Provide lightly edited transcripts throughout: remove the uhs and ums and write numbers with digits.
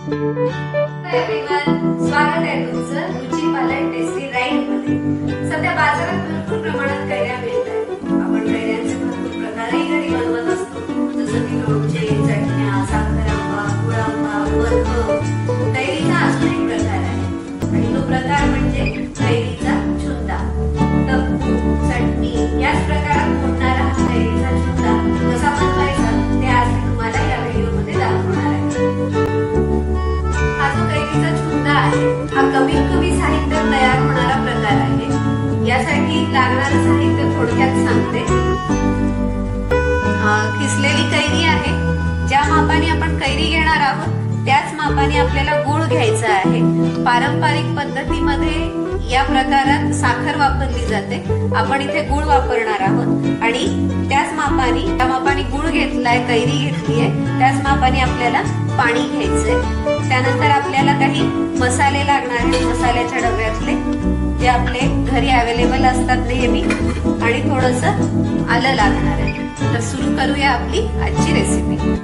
स्वागत आहे तुमचं रुची पालन टेस्टी राईड मध्ये। सध्या बाजारात भरपूर प्रमाणात कैऱ्या मिळतात। आपण कैऱ्यांचे भरपूर प्रकारही घरी बनवत असतो, जसं की लोणचे, चटण्या, साखर आंबा, गुळ आंबा, बर्फ। कैरीचा अजून एक प्रकार आहे आणि तो प्रकार म्हणजे कैरीचा छुंदा। टप्पू, चटणी याच प्रकारात मोडणारा हा कैरीचा छुंदा कसा बनवायचा ते आज मी तुम्हाला या व्हिडिओमध्ये दाखवणार आहे। हा जो कैरीचा छुंदा आहे हा कमीत कमी साहित्य तयार होणारा प्रकार आहे। यासाठी लागणारं साहित्य थोडक्यात सांगते। किसलेली कैरी आहे। ज्या मापाने आपण कैरी घेणार आहोत त्याच मापाने आपल्याला गुळ घ्यायचा आहे। पारंपरिक पद्धतीमध्ये या प्रकारात साखर वापरली जाते, आपण इथे गुळ वापरणार आहोत आणि त्याच मापाने त्या मापाने गुळ घेतलाय, कैरी घेतली आहे, त्याच मापाने आपल्याला पाणी घ्यायचंय। त्यानंतर आपल्याला काही मसाले लागणार आहेत, मसाल्याच्या डब्यातले जे आपले घरी अवेलेबल असतात नेहमी, आणि थोडंसं आलं लागणार आहे। तर सुरू करूया आपली आजची रेसिपी।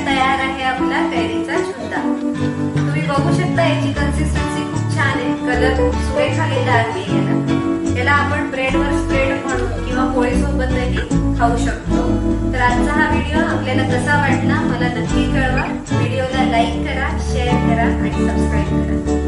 तयार आहे आपला कैरीचा छुंदा। तुम्ही बघू शकता याची कन्सिस्टन्सी खूप छान आहे, कलर खूप सुरेख आलेला आहे। याला आपण ब्रेडवर स्प्रेड म्हणून किंवा पोळी सोबतही खाऊ शकतो। तर आजचा हा व्हिडिओ आपल्याला कसा वाटला मला नक्की कळवा। व्हिडिओला लाईक करा, शेअर करा आणि सबस्क्राईब करा।